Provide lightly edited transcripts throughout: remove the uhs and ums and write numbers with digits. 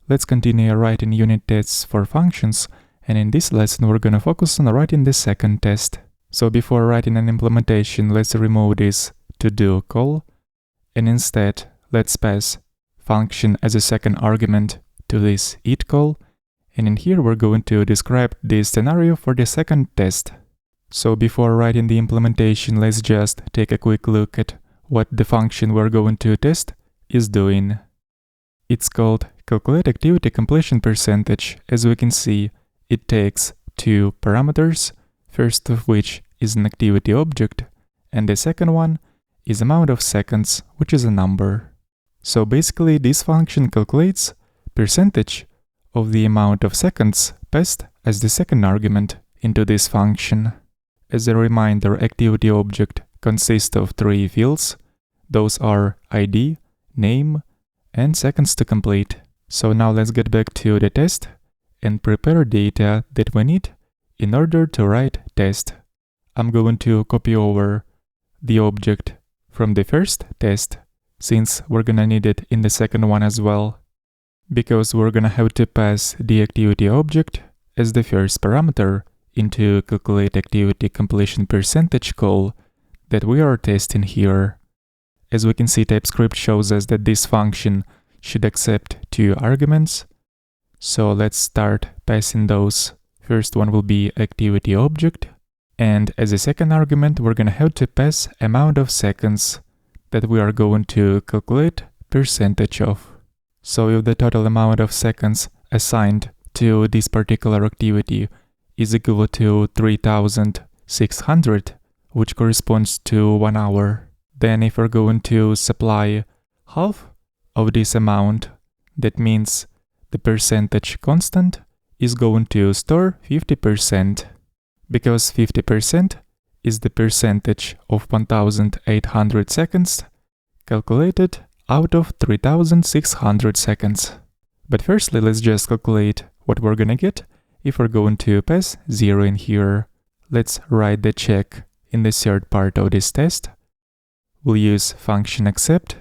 Let's continue writing unit tests for functions, and in this lesson we're gonna focus on writing the second test. So before writing an implementation, let's remove this to-do call, and instead let's pass function as a second argument to this it call, and in here we're going to describe the scenario for the second test. So before writing the implementation, let's just take a quick look at what the function we're going to test is doing. It's called calculate activity completion percentage. As we can see, it takes two parameters, first of which is an activity object, and the second one is amount of seconds, which is a number. So basically this function calculates percentage of the amount of seconds passed as the second argument into this function. As a reminder, activity object consists of three fields. Those are ID, name, and seconds to complete. So now let's get back to the test and prepare data that we need in order to write test. I'm going to copy over the object from the first test, since we're gonna need it in the second one as well, because we're gonna have to pass the activity object as the first parameter into calculate activity completion percentage call that we are testing here. As we can see, TypeScript shows us that this function should accept two arguments. So let's start passing those. First one will be activity object, and as a second argument we're gonna have to pass amount of seconds that we are going to calculate percentage of. So if the total amount of seconds assigned to this particular activity is equal to 3600, which corresponds to 1 hour, then if we're going to supply half of this amount, that means the percentage constant is going to store 50%, because 50% is the percentage of 1800 seconds calculated out of 3600 seconds. But firstly, let's just calculate what we're gonna get if we're going to pass 0 in here. Let's write the check in the third part of this test. We'll use function accept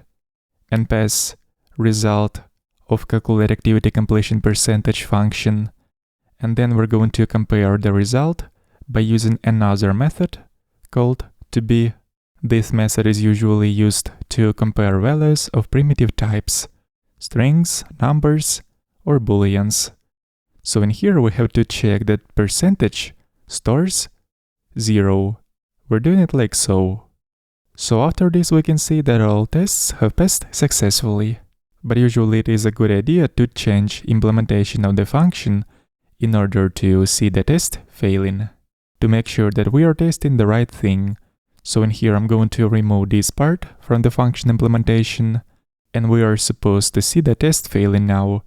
and pass result of calculate activity completion percentage function, and then we're going to compare the result by using another method called toBe. This method is usually used to compare values of primitive types, strings, numbers, or booleans. So in here we have to check that percentage stores 0. We're doing it like so. So after this we can see that all tests have passed successfully. But usually it is a good idea to change implementation of the function in order to see the test failing, to make sure that we are testing the right thing. So in here I'm going to remove this part from the function implementation, and we are supposed to see the test failing now.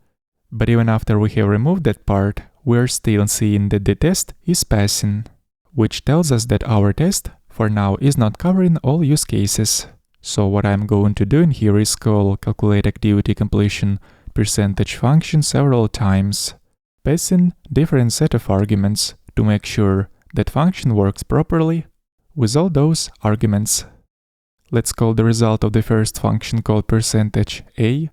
But even after we have removed that part, we are still seeing that the test is passing, which tells us that our test for now is not covering all use cases. So what I'm going to do in here is call calculate activity completion percentage function several times, passing different set of arguments to make sure that function works properly with all those arguments. Let's call the result of the first function called percentage A.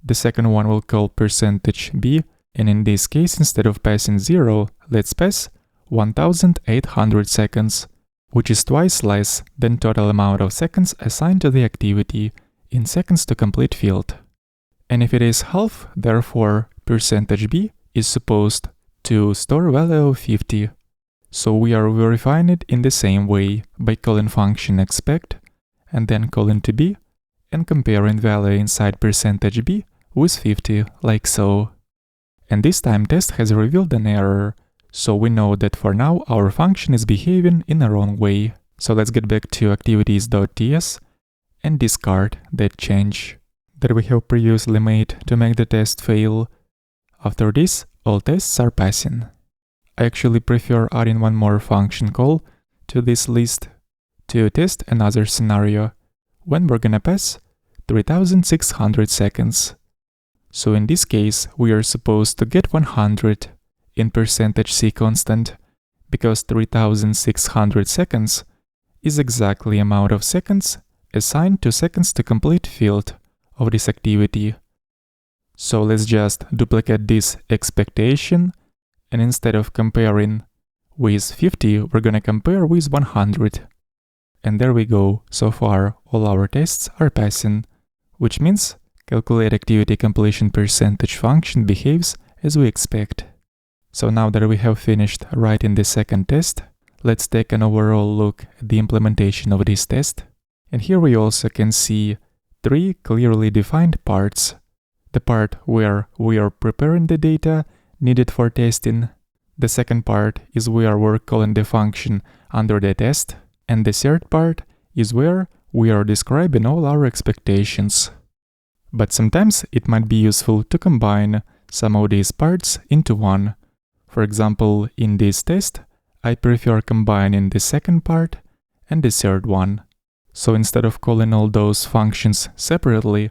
The second one will call percentage B, and in this case, instead of passing 0, let's pass 1800 seconds, which is twice less than total amount of seconds assigned to the activity in seconds to complete field. And if it is half, therefore percentage B is supposed to store value of 50. So we are verifying it in the same way by calling function expect and then calling toBe and comparing value inside percentage B with 50, like so. And this time test has revealed an error, so we know that for now our function is behaving in a wrong way. So let's get back to activities.ts and discard that change that we have previously made to make the test fail. After this, all tests are passing. I actually prefer adding one more function call to this list to test another scenario when we're gonna pass 3600 seconds. So in this case, we are supposed to get 100 in percentage C constant, because 3600 seconds is exactly amount of seconds assigned to seconds to complete field of this activity. So let's just duplicate this expectation, and instead of comparing with 50, we're gonna compare with 100. And there we go. So far, all our tests are passing, which means calculate activity completion percentage function behaves as we expect. So now that we have finished writing the second test, let's take an overall look at the implementation of this test. And here we also can see 3 clearly defined parts. The part where we are preparing the data needed for testing. The second part is where we're calling the function under the test. And the third part is where we are describing all our expectations. But sometimes it might be useful to combine some of these parts into one. For example, in this test, I prefer combining the second part and the third one. So instead of calling all those functions separately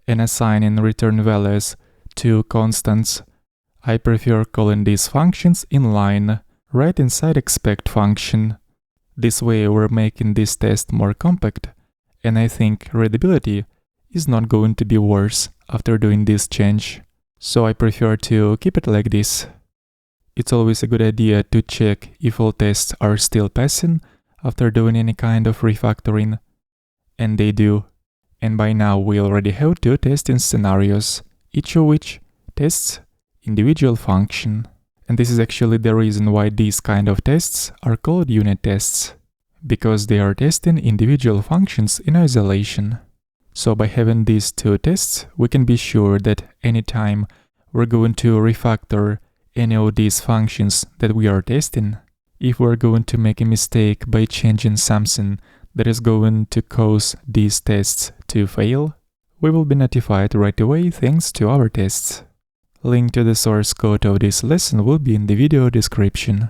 and assigning return values to constants, I prefer calling these functions in line right inside expect function. This way we're making this test more compact, and I think readability is not going to be worse after doing this change. So I prefer to keep it like this. It's always a good idea to check if all tests are still passing after doing any kind of refactoring. And they do. And by now we already have 2 testing scenarios, each of which tests individual function. And this is actually the reason why these kind of tests are called unit tests, because they are testing individual functions in isolation. So by having these 2 tests, we can be sure that anytime we're going to refactor any of these functions that we are testing, if we're going to make a mistake by changing something that is going to cause these tests to fail, we will be notified right away thanks to our tests. Link to the source code of this lesson will be in the video description.